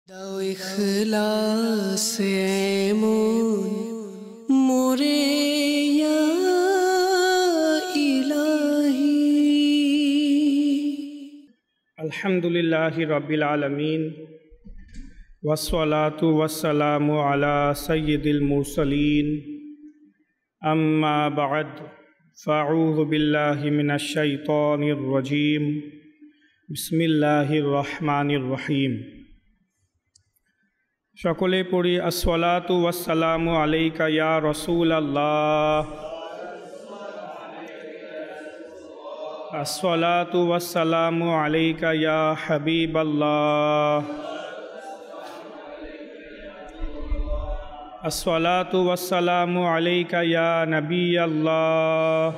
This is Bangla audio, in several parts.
দাও ইখলাস এমন মোরে ইয়া ইলাহি। আলহামদুলিল্লাহি রাব্বিল আলামিন ওয়াসসালাতু ওয়াসসালামু আলা সাইয়্যিদিল মুরসালিন আম্মা বা'দ ফাআউযু বিল্লাহি মিনাশ শাইতানির রাজীম বিসমিল্লাহির রহমানির রহিম। সকলে পড়ি আসসালাতু ওয়াসসালামু আলাইকা ইয়া রাসূলাল্লাহ, আসসালাতু ওয়াসসালামু আলাইকা ইয়া হাবিবাল্লাহ, আসসালাতু ওয়াসসালামু আলাইকা ইয়া নবিয়াল্লাহ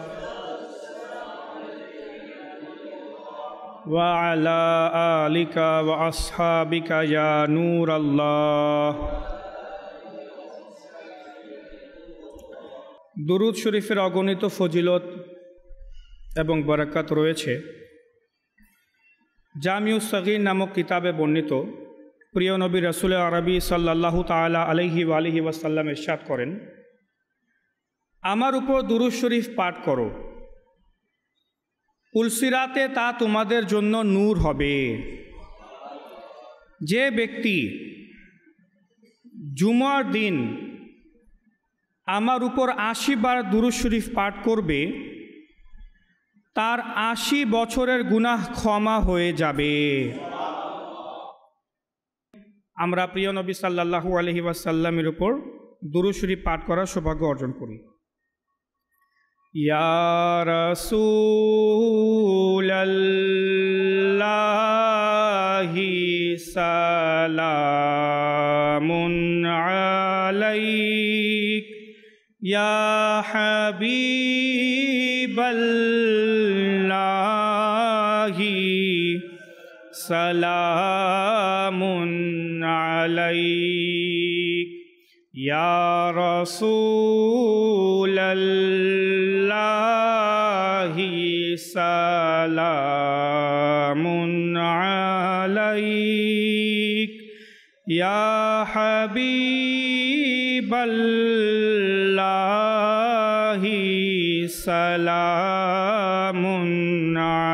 ওয়া আলা আলিকা ওয়া আসহাবিকা ইয়া নূরাল্লাহ। দুরূদ শরীফের অগণিত ফজিলত এবং বরকত রয়েছে। জামিউস সগীর নামক কিতাবে বর্ণিত প্রিয় নবী রাসূল আরবি সাল্লাল্লাহু তাআলা আলাইহি ওয়া আলিহি ওয়াসাল্লাম ইরশাদ করেন, আমার উপর দুরূদ শরীফ পাঠ করো, পুলসিরাতে তা তোমাদের জন্য নূর হবে। যে ব্যক্তি জুমার দিন আমার উপর ৮০ বার দুরূদ শরীফ পাঠ করবে, তার ৮০ বছরের গুনাহ ক্ষমা হয়ে যাবে। আমরা প্রিয় নবী সাল্লাল্লাহু আলাইহি ওয়াসাল্লামের উপর দুরূদ শরীফ পাঠ করার সৌভাগ্য অর্জন করি। ইয়া রাসূলাল্লাহি সালামুন আলাইক, ইয়া হাবিবাল্লাহি সালামুন আলাইক, ইয়া রাসূলাল্লাহি সালামুন আলাইক, ইয়া হাবিবাল্লাহি সালামুন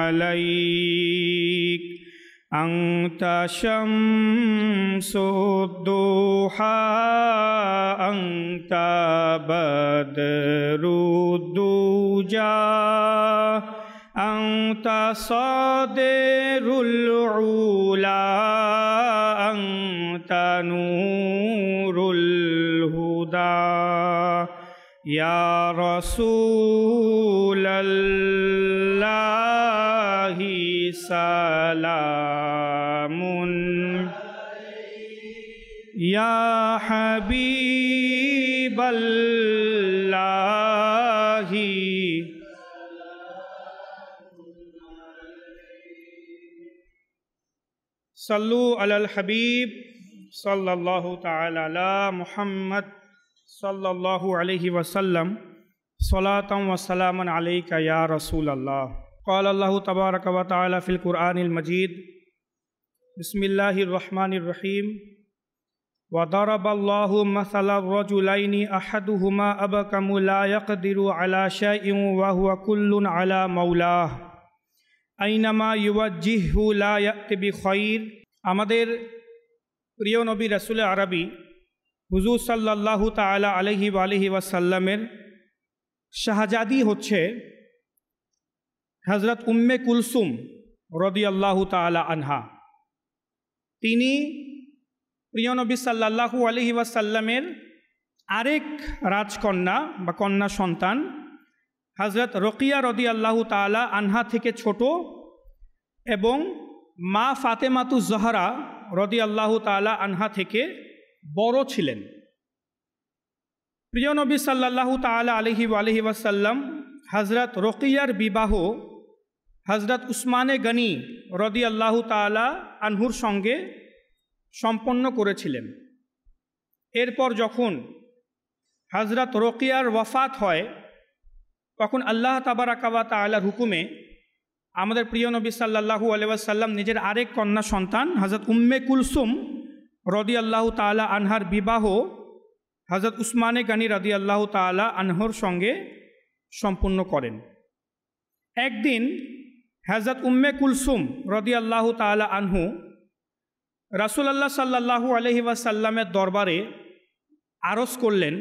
আলাইক, আনতা শামসুদ দুহা, আনতা বদরুদ দুজা, আনতা সাদিরুল উলা, আনতা নূরুল হুদা, ইয়া রাসূলাল্লাহি সালামুন, ইয়া হাবিবাল্লাহি সাল্লু আলাল হাবিব সাল্লাল্লাহু তাআলা আলা মুহাম্মদ সাল্লাল্লাহু আলাইহি ওয়াসাল্লাম সালাতাম ওয়া সালামান আলাইকা ইয়া রাসূলাল্লাহ। قال الله تبارك وتعالى في القرآن المجيد بسم الله الرحمن الرحيم وضرب الله مثلا الرجلين أحدهما أبكم لا يقدر على شيء وهو كل على مولاه أينما يوجهه لا يأتي بخير। আমাদের প্রিয় নবী রাসূল আরবি হুজুর সাল্লাল্লাহু তাআলা আলাইহি ওয়া আলিহি ওয়াসাল্লামের শাহজাদি হচ্ছে হযরত উম্মে কুলসুম রাদিয়াল্লাহু তাআলা আনহা। তিনি প্রিয় নবী সাল্লাল্লাহু আলাইহি ওয়াসাল্লামের আরেক রাজকন্যা বা কন্যা সন্তান হযরত রোকিয়া রাদিয়াল্লাহু তাআলা আনহা থেকে ছোট এবং মা ফাতেমাতুজ জহরা রাদিয়াল্লাহু তাআলা আনহা থেকে বড় ছিলেন। প্রিয় নবী সাল্লাল্লাহু তাআলা আলাইহি ওয়াসাল্লাম হযরত রোকিয়ার বিবাহ হযরত উসমানে গনি রাদিয়াল্লাহু তাআলা আনহুর সঙ্গে সম্পন্ন করেছিলেন। এরপর যখন হযরত রোকিয়ার ওয়াফাত হয়, তখন আল্লাহ তাবারাকা ওয়া তাআলার হুকুমে আমাদের প্রিয় নবী সাল্লাল্লাহু আলাইহি ওয়াসাল্লাম নিজের আরেক কন্যা সন্তান হযরত উম্মে কুলসুম রাদিয়াল্লাহু তাআলা আনহার বিবাহ হযরত উসমানে গনি রাদিয়াল্লাহু তাআলা আনহুর সঙ্গে সম্পূর্ণ করেন। একদিন হযরত উম্মে কুলসুম রাদিয়াল্লাহু তাআলা আনহু রাসূলুল্লাহ সাল্লাল্লাহু আলাইহি ওয়াসাল্লামের দরবারে আরজ করলেন,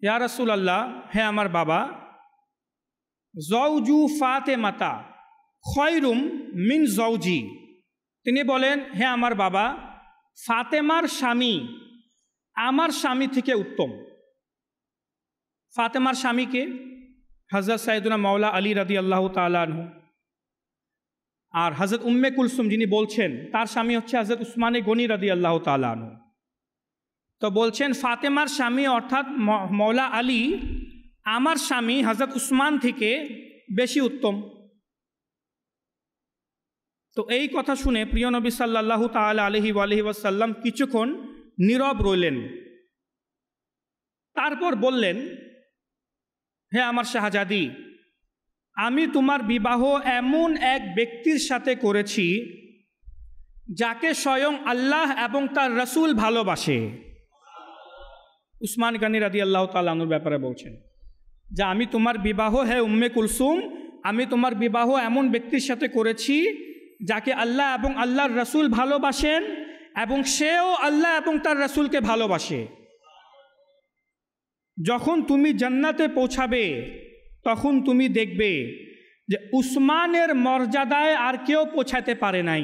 ইয়া রাসূলুল্লাহ, হে আমার বাবা, জওজু ফাতেমাতা খয়রুম মিন জওজি। তিনি বলেন, হে আমার বাবা, ফাতেমার স্বামী আমার স্বামী থেকে উত্তম। ফাতেমার স্বামীকে হযরত সাইয়েদুনা মাওলা আলী রাদিয়াল্লাহু তাআলা আনহু। আর হযরত উম্মে কুলসুম যিনি বলছেন তার স্বামী হচ্ছে হযরত উসমানে গনি রাদিয়াল্লাহু তাআলা আনহু। তো বলছেন ফাতেমার স্বামী অর্থাৎ মাওলা আলী আমার স্বামী হযরত উসমান থেকে বেশি উত্তম। তো এই কথা শুনে প্রিয় নবী সাল্লাল্লাহু তাআলা আলাইহি ওয়াসাল্লাম কিছুক্ষণ নীরব রইলেন। তারপর বললেন, হে আমার শাহজাদি, আমি তোমার বিবাহ এমন এক ব্যক্তির সাথে করেছি যাকে স্বয়ং আল্লাহ এবং তার রসুল ভালোবাসে। উসমান গনি রাদিয়াল্লাহু তাআলা আনহুর ব্যাপারে বলছেন যে আমি তোমার বিবাহ, হে উম্মে কুলসুম, আমি তোমার বিবাহ এমন ব্যক্তির সাথে করেছি যাকে আল্লাহ এবং আল্লাহর রসুল ভালোবাসেন এবং সেও আল্লাহ এবং তার রসুলকে ভালোবাসে। যখন তুমি জান্নাতে পৌঁছাবে তখন তুমি দেখবে যে উসমানের মর্যাদায় আর কেউ পৌঁছাতে পারে নাই।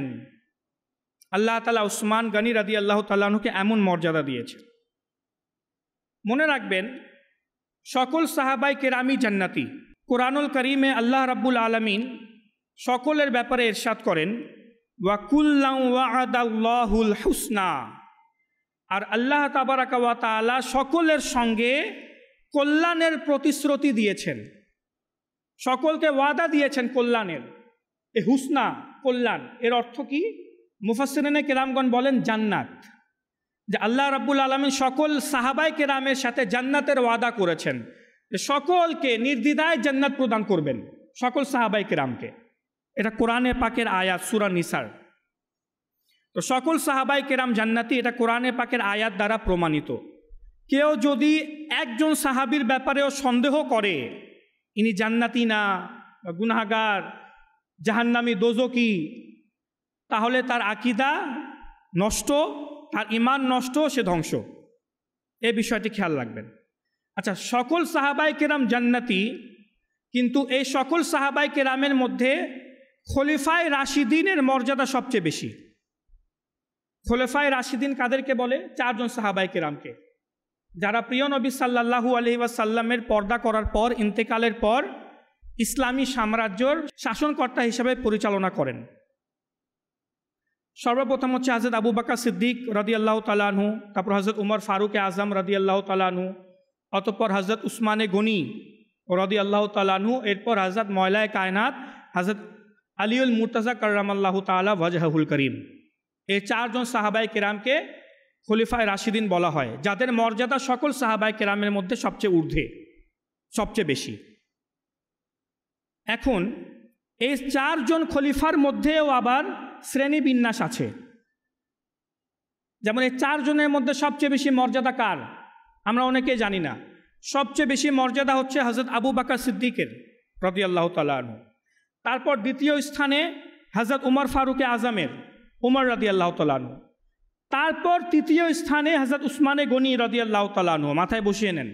আল্লাহ তাআলা উসমান গনি রাদিয়াল্লাহু তাআলা আনহুকে এমন মর্যাদা দিয়েছে। মনে রাখবেন, সকল সাহাবায়ে কেরামি জান্নাতি। কুরআনুল কারীমে আল্লাহ রাব্বুল আলামিন সকলের ব্যাপারে ইরশাদ করেন, ওয়া কুল্লান ওয়া'আদাল্লাহুল হুসনা। আর আল্লাহ তাবারাকা ওয়া তাআলা সকলের সঙ্গে কল্যাণের প্রতিশ্রুতি দিয়েছেন, সকলকে ওয়াদা দিয়েছেন কল্যাণের। এ হুসনা, কল্যাণ, এর অর্থ কি? মুফাসসিরিনে কেরামগণ বলেন জান্নাত। যে আল্লাহ রাব্বুল আলামিন সকল সাহাবায়ে কেরামের সাথে জান্নাতের ওয়াদা করেছেন, যে সকলকে নির্দ্বিধায় জান্নাত প্রদান করবেন, সকল সাহাবায়ে কেরামকে। এটা কোরআনে পাকের আয়াত, সূরা নিসার। তো সকল সাহাবায়ে কেরাম জান্নাতি, এটা কোরআনে পাকের আয়াত দ্বারা প্রমাণিত। কেউ যদি একজন সাহাবীর ব্যাপারেও সন্দেহ করে ইনি জান্নাতি না, গুনাহগার, জাহান্নামী, দোজকি, তাহলে তার আকীদা নষ্ট, তার ঈমান নষ্ট, সে ধ্বংস। এই বিষয়টি খেয়াল রাখবেন। আচ্ছা, সকল সাহাবায়ে কেরাম জান্নাতি, কিন্তু এই সকল সাহাবায়ে কেরামের মধ্যে খলিফায়ে রাশিদিনের মর্যাদা সবচেয়ে বেশি। খলিফায়ে রাশিদিন কাদেরকে বলে? 4 জন সাহাবায়ে কেরামকে, যারা প্রিয় নবী সাল্লাল্লাহু আলাইহি ওয়াসাল্লামের পর্দা করার পর, ইন্তেকালের পর ইসলামী সাম্রাজ্যের শাসনকর্তা হিসেবে পরিচালনা করেন। সর্বপ্রথম হচ্ছে হযরত আবু বকর সিদ্দিক রাদিয়াল্লাহু তাআলা আনহু, তারপর হযরত উমর ফারুক আজম রাদিয়াল্লাহু তাআলা আনহু, অতঃপর হযরত উসমানে গনি রাদিয়াল্লাহু তাআলা আনহু, এরপর হযরত মওলায়ে কায়নাত হযরত আলীউল মুর্তজা কাররামাল্লাহু তাআলা ওয়াজহুল করিম। এই 4 জন সাহাবায়ে কেরামকে খলিফায়ে রাশিদিন বলা হয়, যাদের মর্যাদা সকল সাহাবায়ে কেরামের মধ্যে সবচেয়ে ঊর্ধ্বে, সবচেয়ে বেশি। এখন এই 4 জন খলিফার মধ্যেও আবার শ্রেণী বিন্যাস আছে। যেমন এই 4 জনের মধ্যে সবচেয়ে বেশি মর্যাদা কার আমরা অনেকে জানি না। সবচেয়ে বেশি মর্যাদা হচ্ছে হযরত আবু বকর সিদ্দিকের রাদিয়াল্লাহু তাআলা আনহু। তারপর দ্বিতীয় স্থানে হযরত উমর ফারুক আজমের, উমর রাদিয়াল্লাহু তাআলা আনহু। তারপর তৃতীয় স্থানে হযরত উসমানে গনি রাদিয়াল্লাহু তাআলা আনহু, মাথায় বসিয়ে নেন।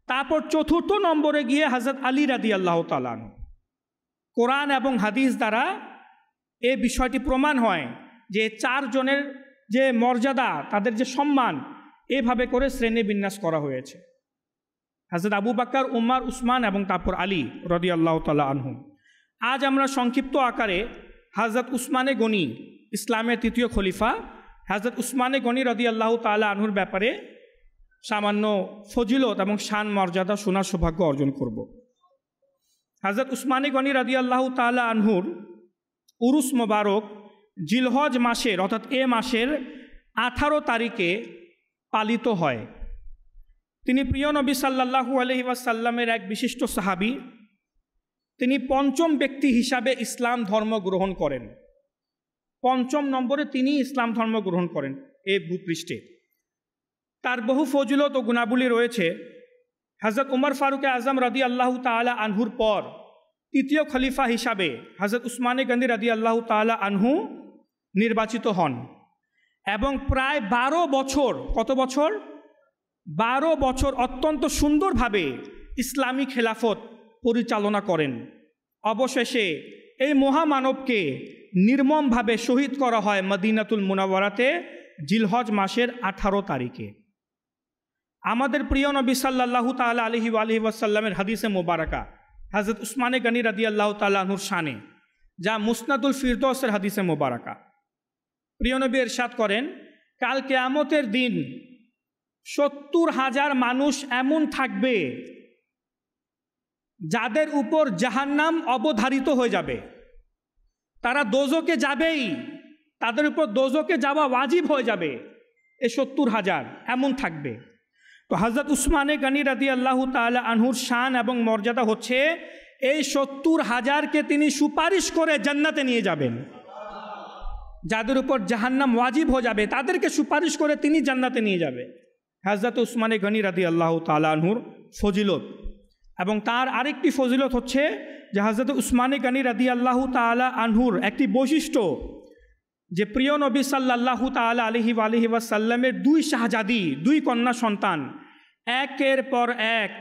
তারপর চতুর্থ নম্বরে গিয়ে হযরত আলী রাদিয়াল্লাহু তাআলা আনহু। কোরআন এবং হাদিস দ্বারা এই বিষয়টি প্রমাণ হয় যে 4 জনের যে মর্যাদা, তাদের যে সম্মান, এভাবে করে শ্রেণী বিন্যাস করা হয়েছে। হযরত আবু বকর, উমর, উসমান এবং তারপর আলী রাদিয়াল্লাহু তাআলা আনহু। আজ আমরা সংক্ষিপ্ত আকারে হযরত উসমানে গনি, ইসলামের তৃতীয় খলিফা হযরত উসমানে গনি রাদিয়াল্লাহু তাআলা আনহুর ব্যাপারে সামান্য ফজিলত এবং শান মর্যাদা শোনার সৌভাগ্য অর্জন করব। হযরত উসমানে গনি রাদিয়াল্লাহু তাআলা আনহুর উরুস মোবারক জিলহজ মাসের, অর্থাৎ এ মাসের 18 তারিখে পালিত হয়। তিনি প্রিয় নবী সাল্লাল্লাহু আলাইহি ওয়াসাল্লামের এক বিশিষ্ট সাহাবী। তিনি 5ম ব্যক্তি হিসাবে ইসলাম ধর্ম গ্রহণ করেন। 5ম নম্বরে তিনি ইসলাম ধর্ম গ্রহণ করেন এই ভূপৃষ্ঠে। তার বহু ফজিলত ও গুণাবলী রয়েছে। হযরত উমর ফারুক আজম রাদিয়াল্লাহু তাআলা আনহুর পর 3য় খলিফা হিসাবে হযরত উসমানে গনি রাদিয়াল্লাহু তাআলা আনহু নির্বাচিত হন এবং প্রায় 12 বছর, কত বছর? 12 বছর অত্যন্ত সুন্দরভাবে ইসলামী খেলাফত পরিচালনা করেন। অবশেষে এই মহামানবকে নির্মমভাবে শহীদ করা হয় মদিনাতুল মুনাওয়ারাতে জিলহজ মাসের 18 তারিখে। আমাদের প্রিয় নবী সাল্লাল্লাহু তাআলা আলাইহি ওয়াসাল্লামের হাদিসে মোবারকা হযরত উসমানে গনি রাদিয়াল্লাহু তাআলা আনহুর শানে, যা মুসনাদুল ফিরদৌসের হাদিসে মোবারকা, প্রিয় নবী ইরশাদ করেন, কাল কিয়ামতের দিন 70,000 মানুষ এমন থাকবে যাদের উপর জাহান্নাম অবধারিত হয়ে যাবে। তারা দোজখে যাবেই, তাদের উপর দোজখে যাওয়া ওয়াজিব হয়ে যাবে। এই 70,000 এমন থাকবে। তো হযরত উসমানে গনি রাদিয়াল্লাহু তাআলা আনহুর শান এবং মর্যাদা হচ্ছে এই 70,000কে তিনি সুপারিশ করে জান্নাতে নিয়ে যাবেন। যাদের উপর জাহান্নাম ওয়াজিব হয়ে যাবে তাদেরকে সুপারিশ করে তিনি জান্নাতে নিয়ে যাবে। হযরত উসমানে গনি রাদিয়াল্লাহু তাআলা আনহুর ফজিলত। এবং তার আরেকটি ফজিলত হচ্ছে যে হযরত উসমানে গনি রাদিয়াল্লাহু তাআলা আনহুর একটি বৈশিষ্ট্য যে প্রিয় নবী সাল্লাল্লাহু তাআলা আলাইহি ওয়াসাল্লামের 2 শাহজাদি, 2 কন্যা সন্তান একের পর এক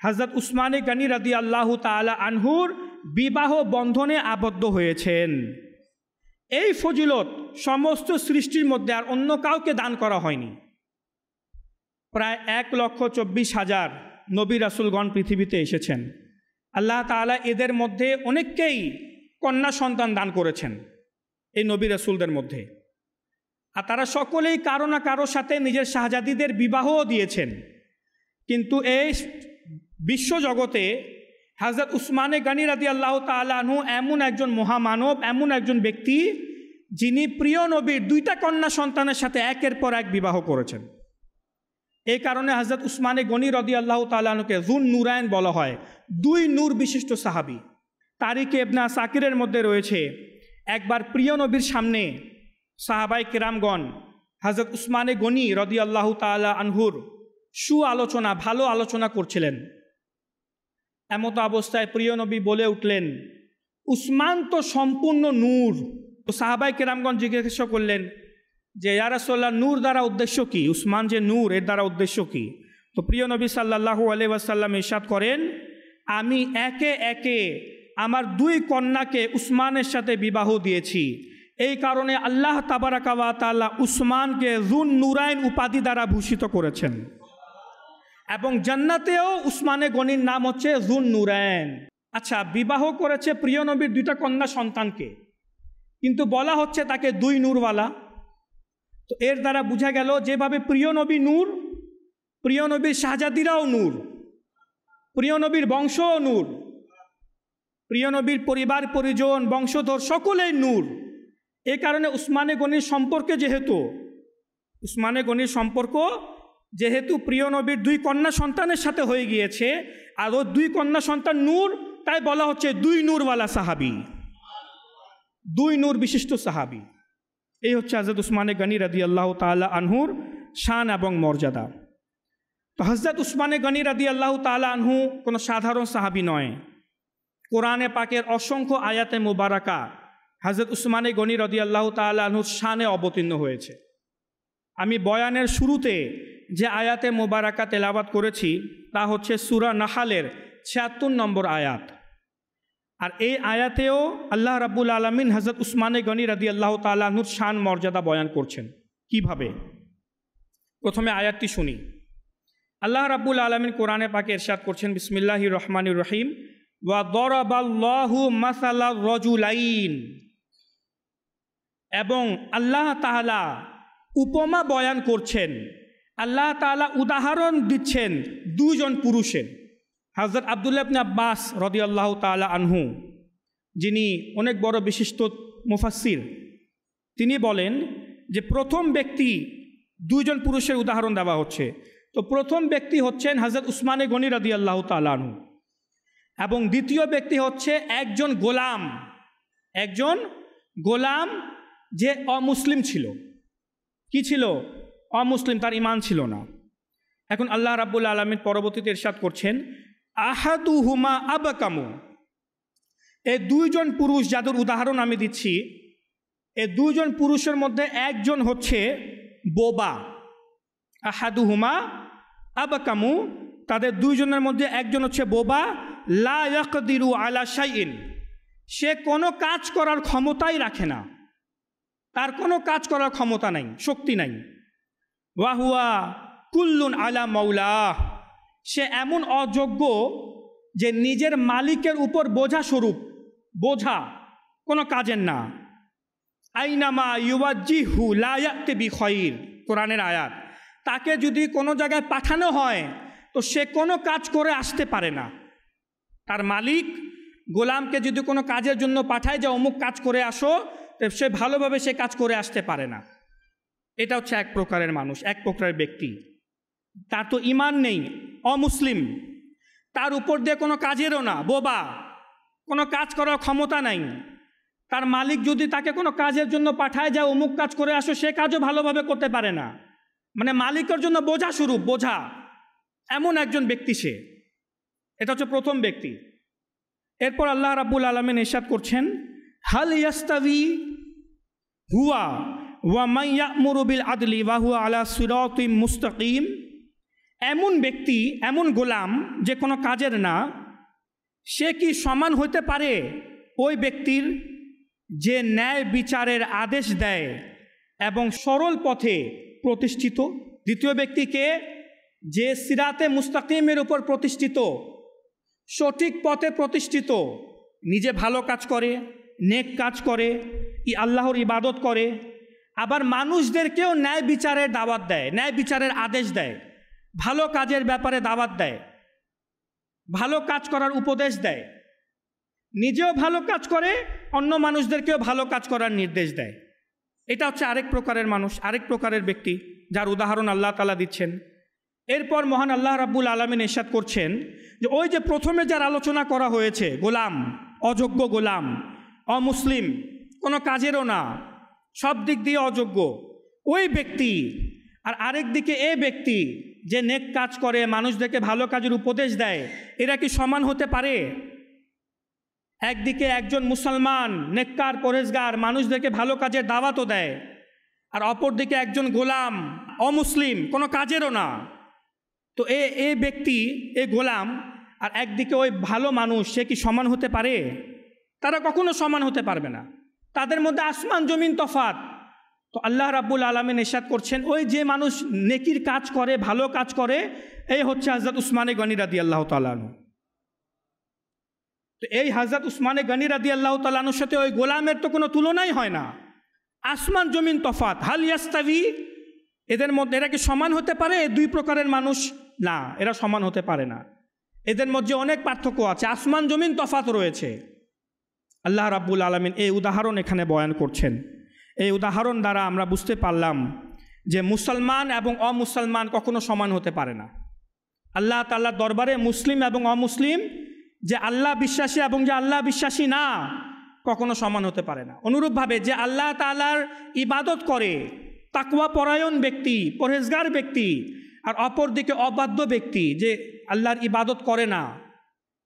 হযরত উসমানে গনি রাদিয়াল্লাহু তাআলা আনহুর বিবাহ বন্ধনে আবদ্ধ হয়েছেন। এই ফজিলত সমস্ত সৃষ্টির মধ্যে আর অন্য কাউকে দান করা হয়নি। প্রায় 1,24,000 নবী রাসূলগণ পৃথিবীতে এসেছেন। আল্লাহ তাআলা এদের মধ্যে অনেককেই কন্যা সন্তান দান করেছেন এই নবী রাসূলদের মধ্যে, আর তারা সকলেই কারো না কারোর সাথে নিজের শাহজাদিদের বিবাহও দিয়েছেন। কিন্তু এই বিশ্বজগতে হযরত উসমানে গনি রাদিয়াল্লাহু তাআলা আনহু এমন একজন মহামানব, এমন একজন ব্যক্তি যিনি প্রিয় নবীর 2টা কন্যা সন্তানের সাথে একের পর এক বিবাহ করেছেন। এই কারণে হযরত উসমানে গনি রাদিয়াল্লাহু তাআলা আনহুকে যুন নুরাইন বলা হয়, 2 নূর বিশিষ্ট সাহাবী। তারিখে ইবনে সাকিরের মধ্যে রয়েছে, একবার প্রিয় নবীর সামনে সাহাবায়ে কেরামগণ হযরত উসমানে গনি রাদিয়াল্লাহু তাআলা আনহুর সুআলোচনা, ভালো আলোচনা করছিলেন। এমত অবস্থায় প্রিয় নবী বলে উঠলেন, উসমান তো সম্পূর্ণ নূর। তো সাহাবায়ে কেরামগণ জিজ্ঞাসা করলেন যে ইয়া রাসূলুল্লাহ, নূর দ্বারা উদ্দেশ্য কি? উসমান যে নূর, এর দ্বারা উদ্দেশ্য কি? তো প্রিয় নবী সাল্লাল্লাহু আলাইহি ওয়াসাল্লাম ইরশাদ করেন, আমি একে একে আমার 2 কন্যাকে উসমানের সাথে বিবাহ দিয়েছি। এই কারণে আল্লাহ তাবারাকা ওয়া তাআলা উসমানকে যুন নুরাইন উপাধি দ্বারা ভূষিত করেছেন এবং জান্নাতেও উসমানে গনির নাম হচ্ছে যুন নুরাইন। আচ্ছা, বিবাহ করেছে প্রিয় নবীর 2টা কন্যা সন্তানকে, কিন্তু বলা হচ্ছে তাকে 2 নূরওয়ালা। তো এর দ্বারা বোঝা গেল যেভাবে প্রিয় নবী নূর, প্রিয় নবীর শাহজাদিরাও নূর, প্রিয় নবীর বংশও নূর, প্রিয় নবীর পরিবার পরিজন বংশধর সকলেই নূর। এই কারণে উসমানে গনির সম্পর্কে যেহেতু প্রিয় নবীর 2 কন্যা সন্তানের সাথে হয়ে গিয়েছে, আর ও 2 কন্যা সন্তান নূর, তাই বলা হচ্ছে 2 নূরওয়ালা সাহাবী, 2 নূর বিশিষ্ট সাহাবী। এই হচ্ছে হযরত উসমানে গনি রাদিয়াল্লাহু তাআলা আনহুর শান এবং মর্যাদা। তো হযরত উসমানে গনি রাদিয়াল্লাহু তাআলা আনহু কোনো সাধারণ সাহাবী নয়। কোরআনে পাকের অসংখ্য আয়াতে মুবারাকা হযরত উসমানে গনি রাদিয়াল্লাহু তাআলা আনহুর শানে অবতীর্ণ হয়েছে। আমি বয়ানের শুরুতে যে আয়াতে মুবারাকা তেলাওয়াত করেছি তা হচ্ছে সূরা নাহালের 76 নম্বর আয়াত। আর এই আয়াতেও আল্লাহ রাব্বুল আলামিন হযরত উসমানে গনি রাদিয়াল্লাহু তাআলা আনহুর শান মর্যাদা বয়ান করছেন। কিভাবে? প্রথমে আয়াতটি শুনি। আল্লাহ রাব্বুল আলামিন কোরআনে পাকে ইরশাদ করছেন, বিসমিল্লাহির রহমানির রহিম, ওয়া দরাবাল্লাহু মাসালার রাজুলাইন। এবং আল্লাহ তাআলা উপমা বয়ান করছেন, আল্লাহ তাআলা উদাহরণ দিচ্ছেন 2 জন পুরুষের। হযরত আব্দুল্লাহ ইবনে আব্বাস রাদিয়াল্লাহু তাআলা আনহু, যিনি অনেক বড় বিশিষ্ট মুফাসসির, তিনি বলেন যে প্রথম ব্যক্তি 2 জন পুরুষের উদাহরণ দেওয়া হচ্ছে। তো প্রথম ব্যক্তি হচ্ছেন হযরত উসমানে গনি রাদিয়াল্লাহু তাআলা আনহু, এবং দ্বিতীয় ব্যক্তি হচ্ছে একজন গোলাম যে অমুসলিম ছিল। কি ছিল? অমুসলিম, তার ঈমান ছিল না। এখন আল্লাহ রাব্বুল আলামিন পরবর্তীতে ইরশাদ করছেন, আহাদুহুমা আবকামু, এই দুইজন পুরুষ যাদের উদাহরণ আমি দিচ্ছি, এই দুইজন পুরুষের মধ্যে একজন হচ্ছে বোবা। আহাদুহুমা আবকামু, তাদের দুইজনের মধ্যে একজন হচ্ছে বোবা। লা ইয়াকদিরু আলা শাইইন, সে কোনো কাজ করার ক্ষমতাই রাখে না, তার কোনো কাজ করার ক্ষমতা নাই, শক্তি নাই। ওয়াহুয়া কুল্লুন আলা মাওলাহ, সে এমন অযোগ্য যে নিজের মালিকের উপর বোঝা স্বরূপ, বোঝা, কোনো কাজের না। আইনামা ইউওয়াজ্জিহু লা ইয়াতি বিখাইর, কোরআনের আয়াত। তাকে যদি কোনো জায়গায় পাঠানো হয় তো সে কোনো কাজ করে আসতে পারে না। তার মালিক গোলামকে যদি কোনো কাজের জন্য পাঠায় যে অমুক কাজ করে আসো, সে ভালোভাবে সে কাজ করে আসতে পারে না। এটা হচ্ছে এক প্রকারের মানুষ, এক প্রকারের ব্যক্তি। তার তো ঈমান নেই, অমুসলিম, তার উপর দিয়ে কোনো কাজেরও না, বোবা, কোনো কাজ করার ক্ষমতা নাই। তার মালিক যদি তাকে কোনো কাজের জন্য পাঠায় যে অমুক কাজ করে আসো, সে কাজও ভালোভাবে করতে পারে না, মানে মালিকের জন্য বোঝা স্বরূপ, বোঝা, এমন একজন ব্যক্তি সে। এটা হচ্ছে প্রথম ব্যক্তি। এরপর আল্লাহ রাব্বুল আলামিন ইরশাদ করছেন, হাল ইয়াস্তাবি হুয়া ওয়া মান ইয়া'মুরু বিল আদলি ওয়া হুয়া আলা সিরাতিম মুস্তাকিম, এমন ব্যক্তি, এমন গোলাম যে কোনো কাজের না, সে কি সমান হতে পারে ওই ব্যক্তির যে ন্যায় বিচারের আদেশ দেয় এবং সরল পথে প্রতিষ্ঠিত? দ্বিতীয় ব্যক্তিকে যে সিরাতে মুস্তাকিমের উপর প্রতিষ্ঠিত, সঠিক পথে প্রতিষ্ঠিত, নিজে ভালো কাজ করে, নেক কাজ করে, আল্লাহর ইবাদত করে, আবার মানুষদেরকেও ন্যায় বিচারের দাওয়াত দেয়, ন্যায় বিচারের আদেশ দেয়, ভালো কাজের ব্যাপারে দাওয়াত দেয়, ভালো কাজ করার উপদেশ দেয়, নিজেও ভালো কাজ করে, অন্য মানুষদেরকেও ভালো কাজ করার নির্দেশ দেয়। এটা হচ্ছে আরেক প্রকারের মানুষ, আরেক প্রকারের ব্যক্তি, যার উদাহরণ আল্লাহ তাআলা দিচ্ছেন। এরপর মহান আল্লাহ রাব্বুল আলামিন ইরশাদ করছেন যে ওই যে প্রথমে যার আলোচনা করা হয়েছে, গোলাম, অযোগ্য গোলাম, অমুসলিম, কোনো কাজেরও না, সব দিক দিয়ে অযোগ্য, ওই ব্যক্তি, আর আরেক দিকে এ ব্যক্তি যে নেক কাজ করে, মানুষদেরকে ভালো কাজের উপদেশ দেয়, এরা কি সমান হতে পারে? একদিকে একজন মুসলমান, নেককার, পরেজগার, মানুষদেরকে ভালো কাজের দাওয়াতও দেয়, আর অপরদিকে একজন গোলাম, অমুসলিম, কোনো কাজেরও না। তো এ ব্যক্তি, এ গোলাম, আর একদিকে ওই ভালো মানুষ, সে কি সমান হতে পারে? তারা কখনো সমান হতে পারবে না, তাদের মধ্যে আসমান জমিন তফাত। তো আল্লাহ রাব্বুল আলামিন ইরশাদ করছেন, ওই যে মানুষ নেকির কাজ করে, ভালো কাজ করে, এই হচ্ছে হযরত উসমানে গনি রাদিয়াল্লাহু তাআলা আনহু। তো এই হযরত উসমানে গনি রাদিয়াল্লাহু তাআলা আনহুর সাথে ওই গোলামের তো কোনো তুলনাই হয় না, আসমান জমিন তফাত। হাল ইয়াস্তাবি, এদের মধ্যে এরা কি সমান হতে পারে? দুই প্রকারের মানুষ না, এরা সমান হতে পারে না, এদের মধ্যে অনেক পার্থক্য আছে, আসমান জমিন তফাত রয়েছে। আল্লাহ রাব্বুল আলামিন এই উদাহরণ এখানে বয়ান করছেন। এই উদাহরণ দ্বারা আমরা বুঝতে পারলাম যে মুসলমান এবং অমুসলমান কখনো সমান হতে পারে না। আল্লাহ তাআলার দরবারে মুসলিম এবং অমুসলিম, যে আল্লাহ বিশ্বাসী এবং যে আল্লাহ বিশ্বাসী না, কখনো সমান হতে পারে না। অনুরূপভাবে যে আল্লাহ তাআলার ইবাদত করে, তাকওয়া পরায়ণ ব্যক্তি, পরহেজগার ব্যক্তি, আর অপরদিকে অবাধ্য ব্যক্তি যে আল্লাহর ইবাদত করে না,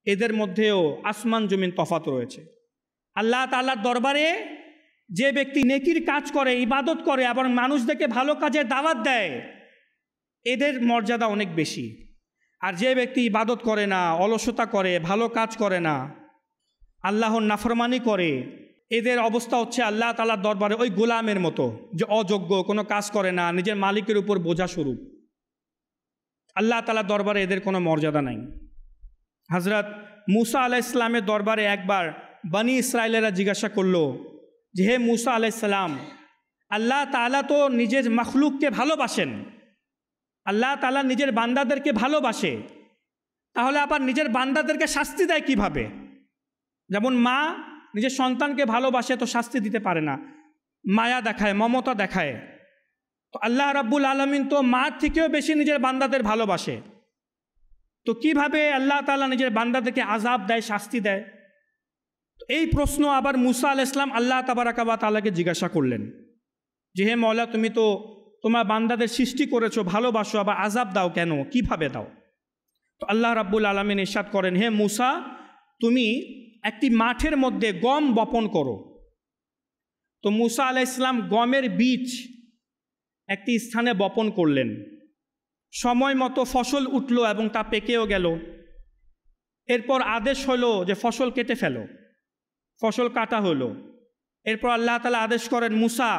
এদের মধ্যেও আসমান জমিন তফাত রয়েছে। আল্লাহ তাআলার দরবারে যে ব্যক্তি নেকির কাজ করে, ইবাদত করে, আবার মানুষদেরকে ভালো কাজের দাওয়াত দেয়, এদের মর্যাদা অনেক বেশি। আর যে ব্যক্তি ইবাদত করে না, অলসতা করে, ভালো কাজ করে না, আল্লাহর নাফরমানি করে, এদের অবস্থা হচ্ছে আল্লাহ তাআলার দরবারে ওই গোলামের মতো, যে অযোগ্য, কোনো কাজ করে না, নিজের মালিকের উপর বোঝা স্বরূপ। আল্লাহ তাআলার দরবারে এদের কোনো মর্যাদা নাই। হযরত মূসা আলাইহিস সালামের দরবারে একবার বনি ইসরাইলেরা জিজ্ঞাসা করলো যে, হে মূসা আলাইহিস সালাম, আল্লাহ তাআলা তো নিজের মখলুককে ভালোবাসেন, আল্লাহ তাআলা নিজের বান্দাদেরকে ভালোবাসে, তাহলে আবার নিজের বান্দাদেরকে শাস্তি দেয় কিভাবে? যেমন মা নিজের সন্তানকে ভালোবাসে, তো শাস্তি দিতে পারে না, মায়া দেখায়, মমতা দেখায়। তো আল্লাহ রাব্বুল আলামিন তো মার থেকেও বেশি নিজের বান্দাদের ভালোবাসে, তো কিভাবে আল্লাহ তাআলা নিজের বান্দাদেরকে আযাব দেয়, শাস্তি দেয়? এই প্রশ্ন আবার মুসা আলাইহিস সালাম আল্লাহ তাবারাকা ওয়া তাআলাকে জিজ্ঞাসা করলেন যে হে মওলা, তুমি তো তোমার বান্দাদের সৃষ্টি করেছো, ভালোবাসো, আবার আযাব দাও কেন, কিভাবে দাও? তো আল্লাহ রাব্বুল আলামিন ইরশাদ করেন, হে মুসা, তুমি একটি মাঠের মধ্যে গম বপন করো। তো মুসা আলাইহিস সালাম গমের বীজ একটি স্থানে বপন করলেন। সময় মতো ফসল উঠল এবং তা পেকেও গেল। এরপর আদেশ হলো যে ফসল কেটে ফেলো। ফসল কাটা হলো। এরপর আল্লাহ তাআলা আদেশ করেন, মুসা,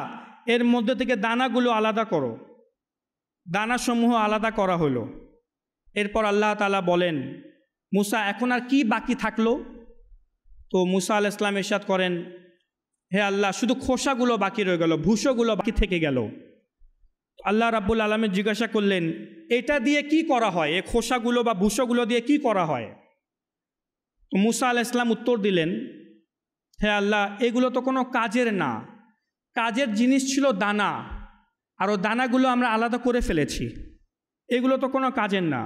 এর মধ্যে থেকে দানাগুলো আলাদা করো। দানাসমূহ আলাদা করা হলো। এরপর আল্লাহ তাআলা বলেন, মুসা, এখন আর কি বাকি থাকলো? তো মুসা আলাইহিস সালাম ইরশাদ করেন, হে আল্লাহ, শুধু খোসাগুলো বাকি রয়ে গেল, ভুষোগুলো বাকি থেকে গেল। আল্লাহ রাব্বুল আলামিন জিজ্ঞাসা করলেন, এটা দিয়ে কি করা হয়? এই খোসাগুলো বা ভুষোগুলো দিয়ে কি করা হয়? তো মুসা আলাইহিস সালাম উত্তর দিলেন, হে আল্লাহ, এগুলো তো কোনো কাজের না। কাজের জিনিস ছিল দানা, আর ও দানাগুলো আমরা আলাদা করে ফেলেছি। এগুলো তো কোনো কাজের না।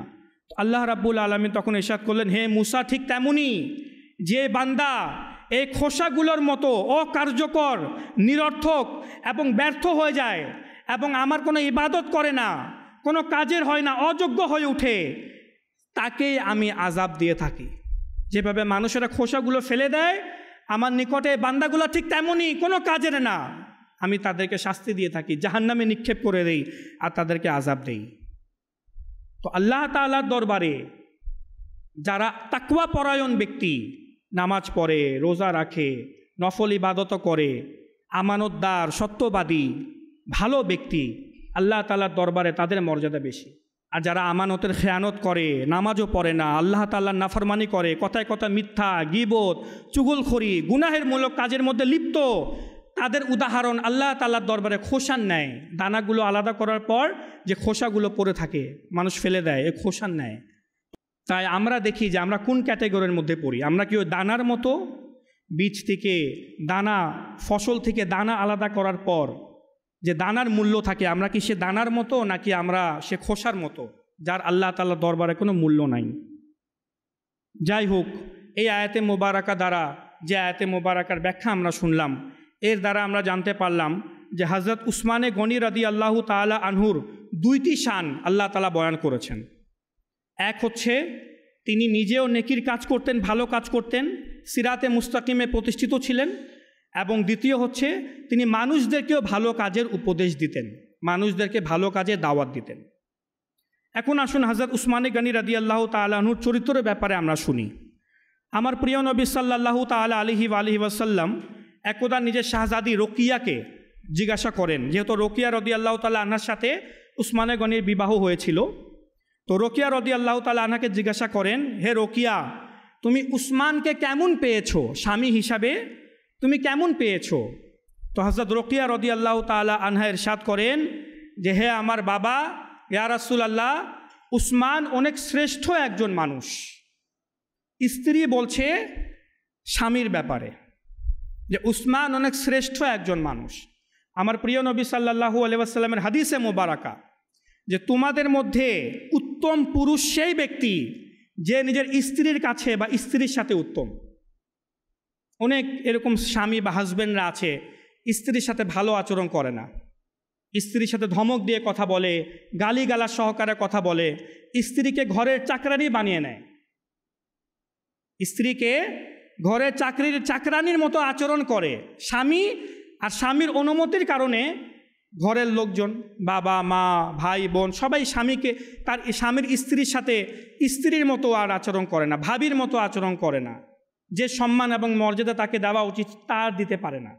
আল্লাহ রাব্বুল আলামিন তখন ইরশাদ করলেন, হে মুসা, ঠিক তেমনই যে বান্দা এই খোসাগুলোর মতো অকার্যকর, নিরর্থক এবং ব্যর্থ হয়ে যায় এবং আমার কোনো ইবাদত করে না, কোনো কাজের হয় না, অযোগ্য হয়ে ওঠে, তাকেই আমি আযাব দিয়ে থাকি। যেভাবে মানুষেরা খোসাগুলো ফেলে দেয়, আমার নিকটে বান্দাগুলো ঠিক তেমনই, কোনো কাজের না, আমি তাদেরকে শাস্তি দিয়ে থাকি, জাহান্নামে নিক্ষেপ করে দেই আর তাদেরকে আযাব দেই। তো আল্লাহ তাআলার দরবারে যারা তাকওয়া পরায়ণ ব্যক্তি, নামাজ পড়ে, রোজা রাখে, নফল ইবাদত করে, আমানতদার, সত্যবাদী, ভালো ব্যক্তি, আল্লাহ তাআলার দরবারে তাদের মর্যাদা বেশি। আর যারা আমানতের খেয়ানত করে, নামাজও পড়ে না, আল্লাহ তাআলার নাফরমানি করে, কথায় কথায় মিথ্যা, গীবত, চুগলখড়ি, গুনাহের মূলক কাজের মধ্যে লিপ্ত, তাদের উদাহরণ আল্লাহ তাআলার দরবারে খোসার ন্যায়। দানাগুলো আলাদা করার পর যে খোসাগুলো পড়ে থাকে, মানুষ ফেলে দেয়, এই খোসার ন্যায়। তাই আমরা দেখি যে আমরা কোন ক্যাটাগরির মধ্যে পড়ি। আমরা কি ওই দানার মতো, বীজ থেকে দানা, ফসল থেকে দানা আলাদা করার পর যে দানার মূল্য থাকে, আমরা কি সে দানার মতো, নাকি আমরা সে খোসার মতো যার আল্লাহ তাআলার দরবারে কোনো মূল্য নাই? যাই হোক, এই আয়াতে মোবারকা দ্বারা, যে আয়াতে মোবারকার ব্যাখ্যা আমরা শুনলাম, এর দ্বারা আমরা জানতে পারলাম যে হযরত উসমানে গনি রাদিয়াল্লাহু তাআলা আনহুর দুইটি শান আল্লাহ তাআলা বয়ান করেছেন। এক হচ্ছে তিনি নিজেও নেকির কাজ করতেন, ভালো কাজ করতেন, সিরাতে মুস্তাকিমে প্রতিষ্ঠিত ছিলেন, এবং দ্বিতীয় হচ্ছে তিনি মানুষদেরকেও ভালো কাজের উপদেশ দিতেন, মানুষদেরকে ভালো কাজে দাওয়াত দিতেন। এখন আসুন হযরত উসমানে গনি রাদিয়াল্লাহু তাআলা আনহুর চরিত্রের ব্যাপারে আমরা শুনি। আমার প্রিয় নবী সাল্লাল্লাহু তাআলা আলাইহি ওয়াসাল্লাম একদা নিজের শাহজাদি রোকিয়াকে জিজ্ঞাসা করেন, যেহেতু রোকিয়া রাদিয়াল্লাহু তাআলা আনহার সাথে উসমানে গনির বিবাহ হয়েছিল। তো রোকিয়া রাদিয়াল্লাহু তাআলা আনহাকে জিজ্ঞাসা করেন, হে রোকিয়া, তুমি উসমানকে কেমন পেয়েছো, স্বামী হিসাবে তুমি কেমন পেয়েছো? তো হযরত রোকিয়া রাদিয়াল্লাহু তাআলা আনহা ইরশাদ করেন যে, হে আমার বাবা, ইয়া রাসূলুল্লাহ, উসমান অনেক শ্রেষ্ঠ একজন মানুষ। স্ত্রী বলছে স্বামীর ব্যাপারে যে উসমান অনেক শ্রেষ্ঠ একজন মানুষ। আমার প্রিয় নবী সাল্লাল্লাহু আলাইহি ওয়াসাল্লামের হাদিসে মোবারকা যে তোমাদের মধ্যে উত্তম পুরুষ সেই ব্যক্তি যে নিজের স্ত্রীর কাছে বা স্ত্রীর সাথে উত্তম। অনেক এরকম স্বামী বা হাজব্যান্ডরা আছে, স্ত্রীর সাথে ভালো আচরণ করে না, স্ত্রীর সাথে ধমক দিয়ে কথা বলে, গালিগালা সহকারে কথা বলে, স্ত্রীকে ঘরের চাকরানি বানিয়ে নেয়, স্ত্রীকে ঘরের চাকরানির মতো আচরণ করে স্বামী। আর স্বামীর অনুমতির কারণে ঘরের লোকজন, বাবা মা ভাই বোন, সবাই স্বামীকে, তার স্বামীর স্ত্রীর সাথে স্ত্রীর মতো আর আচরণ করে না, ভাবির মতো আচরণ করে না, যে সম্মান এবং মর্যাদা তাকে দেওয়া উচিত তা দিতে পারে না,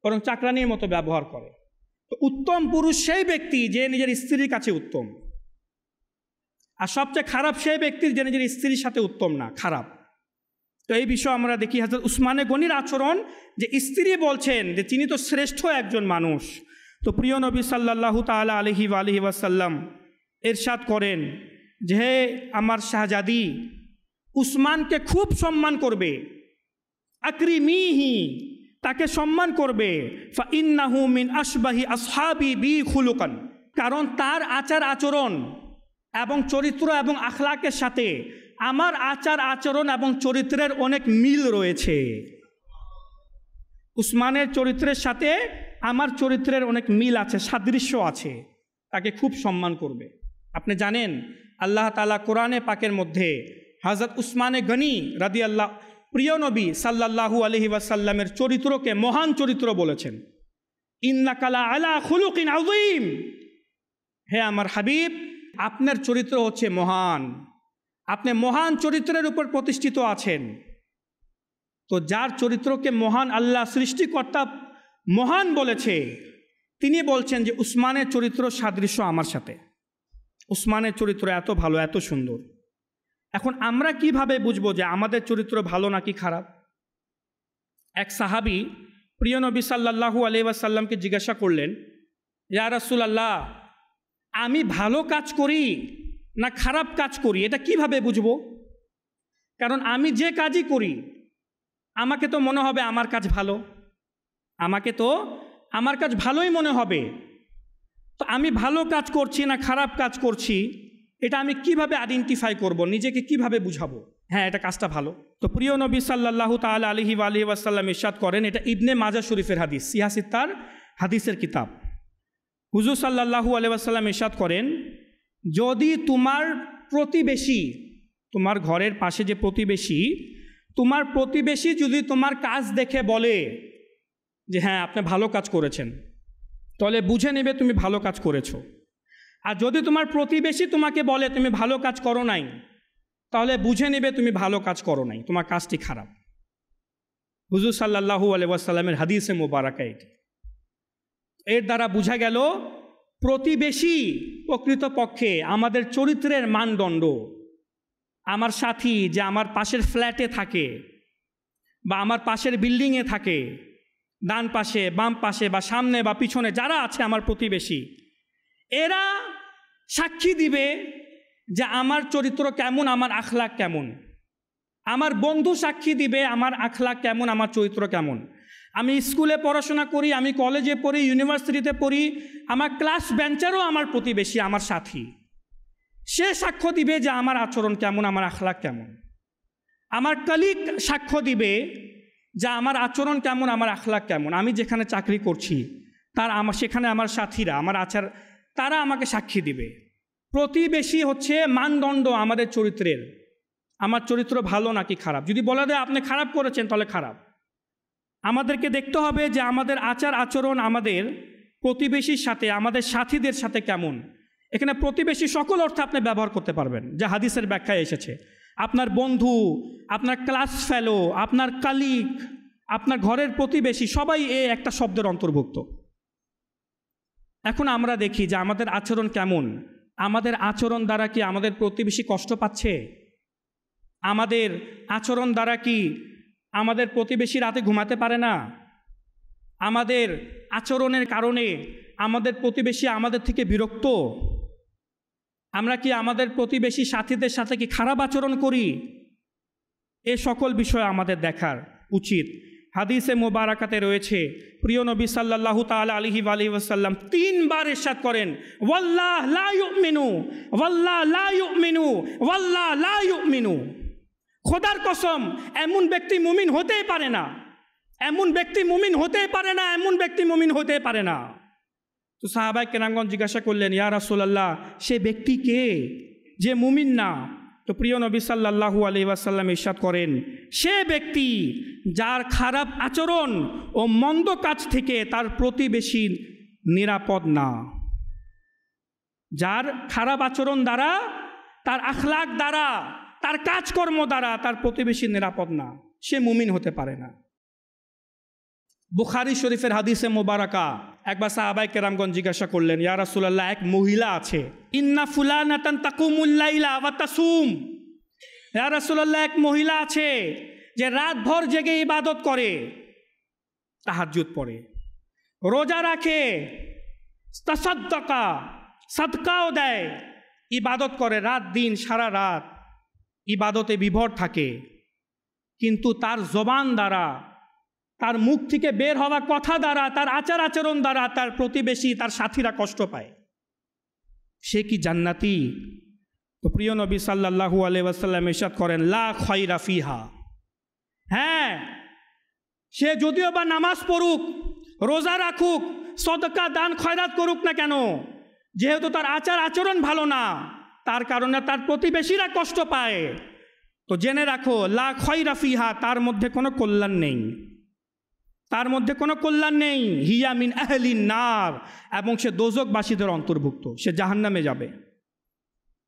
বরং চাকরানির মতো ব্যবহার করে। তো উত্তম পুরুষ সেই ব্যক্তি যে নিজের স্ত্রীর কাছে উত্তম, আর সবচেয়ে খারাপ সেই ব্যক্তি যে নিজের স্ত্রীর সাথে উত্তম না, খারাপ। তো এই বিষয়ে আমরা দেখি হযরত উসমানে গনির আচরণ, যে স্ত্রী বলছেন যে তিনি তো শ্রেষ্ঠ একজন মানুষ। তো প্রিয় নবী সাল্লাল্লাহু তাআলা আলাইহি ওয়াসাল্লাম ইরশাদ করেন যে, হে আমার শাহজাদি, উসমানকে খুব সম্মান করবে, আকরিমিহি, তাকে সম্মান করবে, ফা ইন্নাহু মিন আশবাহি আসহাবি বি খুলুকান, কারণ তার আচার আচরণ এবং চরিত্র এবং আখলাকের সাথে আমার আচার আচরণ এবং চরিত্রের অনেক মিল রয়েছে। উসমানের চরিত্রের সাথে আমার চরিত্রের অনেক মিল আছে, সাদৃশ্য আছে, তাকে খুব সম্মান করবে। আপনি জানেন আল্লাহ তাআলা কোরআনে পাকের মধ্যে হযরত উসমানে গনি রাদিয়াল্লাহু প্রিয় নবী সাল্লাল্লাহু আলাইহি ওয়াসাল্লামের চরিত্রকে মহান চরিত্র বলেছেন। ইন্নাকা লা আলা খুলুকিন আযীম, হে আমার হাবিব, আপনার চরিত্র হচ্ছে মহান, আপনি মহান চরিত্রের উপর প্রতিষ্ঠিত আছেন। তো যার চরিত্রকে মহান আল্লাহ সৃষ্টিকর্তা মহান বলেছে, তিনি বলছেন যে উসমানের চরিত্র সাদৃশ্য আমার সাথে, উসমানের চরিত্র এত ভালো, এত সুন্দর। এখন আমরা কিভাবে বুঝবো যে আমাদের চরিত্র ভালো নাকি খারাপ? এক সাহাবী প্রিয় নবী সাল্লাল্লাহু আলাইহি ওয়াসাল্লামকে জিজ্ঞাসা করলেন, ইয়া রাসূলুল্লাহ, আমি ভালো কাজ করি না খারাপ কাজ করি, এটা কিভাবে বুঝবো? কারণ আমি যে কাজই করি আমাকে তো মনে হবে আমার কাজ ভালো, আমাকে তো আমার কাজ ভালোই মনে হবে। তো আমি ভালো কাজ করছি না খারাপ কাজ করছি, এটা আমি কিভাবে আইডেন্টিফাই করব, নিজেকে কিভাবে বুঝাবো হ্যাঁ এটা কাজটা ভালো? তো প্রিয় নবী সাল্লাল্লাহু তাআলা আলাইহি ওয়াসাল্লাম ইরশাদ করেন, এটা ইবনে মাজাহ শরীফের হাদিস, সিয়াসিত্তার হাদিসের কিতাব। হুজুর সাল্লাল্লাহু আলাইহি ওয়াসাল্লাম ইরশাদ করেন, যদি তোমার প্রতিবেশী, তোমার ঘরের পাশে যে প্রতিবেশী, তোমার প্রতিবেশী যদি তোমার কাজ দেখে বলে যে হ্যাঁ আপনি ভালো কাজ করেছেন, তাহলে বুঝে নেবে তুমি ভালো কাজ করেছো। আর যদি তোমার প্রতিবেশী তোমাকে বলে তুমি ভালো কাজ করো নাই, তাহলে বুঝে নেবে তুমি ভালো কাজ করো নাই, তোমার কাজটি খারাপ। হুজুর সাল্লাল্লাহু আলাইহি ওয়াসাল্লামের হাদিসে মুবারাকা এটি। এর দ্বারা বোঝা গেল প্রতিবেশী প্রকৃতপক্ষে আমাদের চরিত্রের মানদণ্ড। আমার সাথী যে আমার পাশের ফ্ল্যাটে থাকে বা আমার পাশের বিল্ডিংয়ে থাকে, ডান পাশে বাম পাশে বা সামনে বা পিছনে যারা আছে আমার প্রতিবেশী, এরা সাক্ষী দিবে যে আমার চরিত্র কেমন, আমার আখলাক কেমন। আমার বন্ধু সাক্ষী দিবে আমার আখলাক কেমন, আমার চরিত্র কেমন। আমি স্কুলে পড়াশোনা করি, আমি কলেজে পড়ি, ইউনিভার্সিটিতে পড়ি, আমার ক্লাস বেঞ্চারও আমার প্রতিবেশী, আমার সাথী, সে সাক্ষ্য দিবে যে আমার আচরণ কেমন, আমার আখলাক কেমন। আমার কলিগ সাক্ষ্য দিবে যে আমার আচরণ কেমন, আমার আখলাক কেমন। আমি যেখানে চাকরি করছি সেখানে আমার সাথীরা, আমার তারা আমাকে সাক্ষী দিবে। প্রতিবেশী হচ্ছে মানদণ্ড আমাদের চরিত্রের, আমার চরিত্র ভালো নাকি খারাপ। যদি বলা যায় আপনি খারাপ করেছেন তাহলে খারাপ। আমাদেরকে দেখতে হবে যে আমাদের আচার আচরণ আমাদের প্রতিবেশীর সাথে, আমাদের সাথীদের সাথে কেমন। এখানে প্রতিবেশী সকল অর্থে আপনি ব্যবহার করতে পারবেন, যা হাদিসের ব্যাখ্যায় এসেছে। আপনার বন্ধু, আপনার ক্লাস ফেলো, আপনার কালিগ, আপনার ঘরের প্রতিবেশী, সবাই একটা শব্দের অন্তর্ভুক্ত। এখন আমরা দেখি যে আমাদের আচরণ কেমন। আমাদের আচরণ দ্বারা কি আমাদের প্রতিবেশী কষ্ট পাচ্ছে? আমাদের আচরণ দ্বারা কি আমাদের প্রতিবেশী রাতে ঘুমাতে পারে না? আমাদের আচরণের কারণে আমাদের প্রতিবেশী আমাদের থেকে বিরক্ত? আমরা কি আমাদের প্রতিবেশী সাথীদের সাথে কি খারাপ আচরণ করি? এ সকল বিষয় আমাদের দেখার উচিত। হাদিসে মোবারাকাতে রয়েছে, প্রিয় নবী সাল্লাল্লাহু তাআলা আলাইহি ওয়াসাল্লাম 3 বার ইরশাদ করেন, ওয়াল্লাহ লা ইউমিনু, ওয়াল্লাহ লা ইউমিনু, ওয়াল্লাহ লা ইউমিনু। খোদার কসম, এমন ব্যক্তি মুমিন হতেই পারে না, এমন ব্যক্তি মুমিন হতেই পারে না, এমন ব্যক্তি মুমিন হতে পারে না। তো সাহাবায়ে কেরামগণ জিজ্ঞাসা করলেন, ইয়া রাসূলুল্লাহ, সে ব্যক্তি কে যে মুমিন না? তো প্রিয় নবী সাল্লাল্লাহু আলাইহি ওয়াসাল্লাম ইরশাদ করেন, সে ব্যক্তি যার খারাপ আচরণ ও মন্দ কাজ থেকে তার প্রতিবেশী নিরাপদ না। যার খারাপ আচরণ দ্বারা, তার আখলাক দ্বারা, তার কাজকর্ম দ্বারা তার প্রতিবেশী নিরাপদ না, সে মুমিন হতে পারে না। বুখারী শরীফের হাদিসে মোবারকা, একবার সাহাবায়ে কেরামগণ জিজ্ঞাসা করলেন, ইয়া রাসূলুল্লাহ, এক মহিলা আছে, ইন্না ফুলানাতান তাকুমুল লাইলা ওয়া তাসুম। ইয়া রাসূলুল্লাহ, এক মহিলা আছে যে রাতভর জেগে ইবাদত করে, তাহাজ্জুদ পড়ে, রোজা রাখে, তাসাদ্দাকা, সাদকাও দেয়, ইবাদত করে, রাত দিন সারা রাত ইবাদতে বিভোর থাকে, কিন্তু তার জবান দ্বারা, তার মুখ থেকে বের হওয়া কথা দ্বারা, তার আচার আচরণ দ্বারা তার প্রতিবেশী, তার সাথীরা কষ্ট পায়। সে কি জান্নাতি? তো প্রিয় নবী সাল্লাল্লাহু আলাইহি ওয়াসাল্লাম ইরশাদ করেন, লা খায়রা ফিহা। হ্যাঁ, সে যদিও বা নামাজ পড়ুক, রোজা রাখুক, সদকা দান খয়রাত করুক না কেন, যেহেতু তার আচার আচরণ ভালো না, তার কারণে তার প্রতিবেশীরা কষ্ট পায়, তো জেনে রাখো লা খয়রা ফিহা, তার মধ্যে কোনো কল্যাণ নেই, তার মধ্যে কোনো কল্যাণ নেই। হিয়া মিন আহলিন নার, এবং সে দোজকবাসীদের অন্তর্ভুক্ত, সে জাহান্নামে যাবে।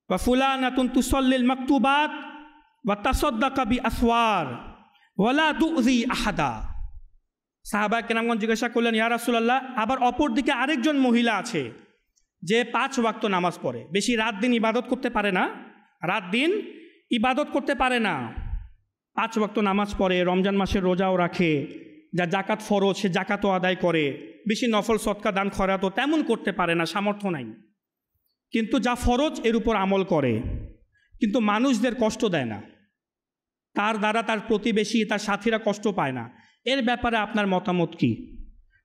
বা ফুলানাতুন তুসাল্লিল মাকতুবাত ওয়া তাসাদ্দাকা বিআসওয়ার ওয়ালা তুযি আহাদা। সাহাবায়ে কেরামগণ জিজ্ঞাসা করলেন, ইয়া রাসূলুল্লাহ, আবার অপর দিকে আরেকজন মহিলা আছে যে 5 ওয়াক্ত নামাজ পড়ে, বেশি রাত দিন ইবাদত করতে পারে না, রাত দিন ইবাদত করতে পারে না, 5 ওয়াক্ত নামাজ পড়ে, রমজান মাসের রোজাও রাখে, যা জাকাত ফরজ সে জাকাতও আদায় করে, বেশি নফল সদকা দান খয়রাতও তেমন করতে পারে না, সামর্থ্য নাই, কিন্তু যা ফরজ এর উপর আমল করে, কিন্তু মানুষদের কষ্ট দেয় না, তার দ্বারা তার প্রতিবেশী তার সাথীরা কষ্ট পায় না, এর ব্যাপারে আপনার মতামত কি?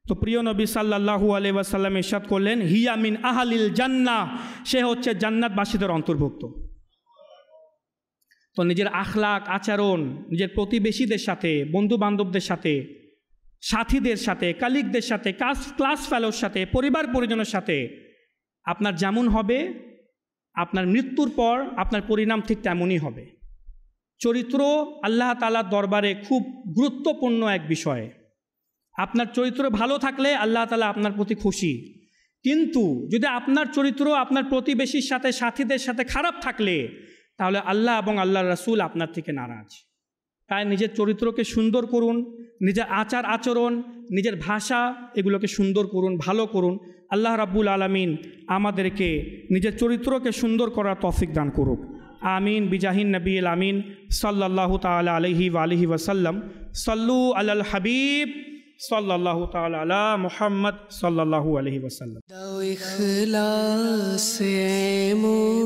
তো প্রিয় নবী সাল্লাল্লাহু আলাইহি ওয়াসাল্লাম ইরশাদ করলেন, হিয়া মিন আহলিল জান্নাহ, সে হচ্ছে জান্নাতবাসীদের অন্তর্ভুক্ত। তো নিজের আখলাক আচরণ, নিজের প্রতিবেশীদের সাথে, বন্ধু বান্ধবদের সাথে, সাথীদের সাথে, কালিগদের সাথে, ক্লাস ফেলোর সাথে, পরিবার পরিজনের সাথে আপনার যেমন হবে, আপনার মৃত্যুর পর আপনার পরিণাম ঠিক তেমনই হবে। চরিত্র আল্লাহ তাআলার দরবারে খুব গুরুত্বপূর্ণ এক বিষয়। আপনার চরিত্র ভালো থাকলে আল্লাহ তাআলা আপনার প্রতি খুশি, কিন্তু যদি আপনার চরিত্র আপনার প্রতিবেশীর সাথে, সাথীদের সাথে খারাপ থাকলে, তাহলে আল্লাহ এবং আল্লাহর রাসূল আপনার থেকে নারাজ। তাই নিজের চরিত্রকে সুন্দর করুন, নিজের আচার আচরণ, নিজের ভাষা, এগুলোকে সুন্দর করুন, ভালো করুন। আল্লাহ রাব্বুল আলামিন আমাদেরকে নিজের চরিত্রকে সুন্দর করার তৌফিক দান করুক। আমিন বিজাহিন নবীল আমিন সাল্লাল্লাহু তাআলা আলাইহি ওয়া আলিহি ওয়াসাল্লাম। সাল্লু আলাল হাবিব সাল্লাল্লাহু তাআলা আলা মুহাম্মদ সাল্লাল্লাহু আলাইহি ওয়াসাল্লাম। দাও ইখলাস এমন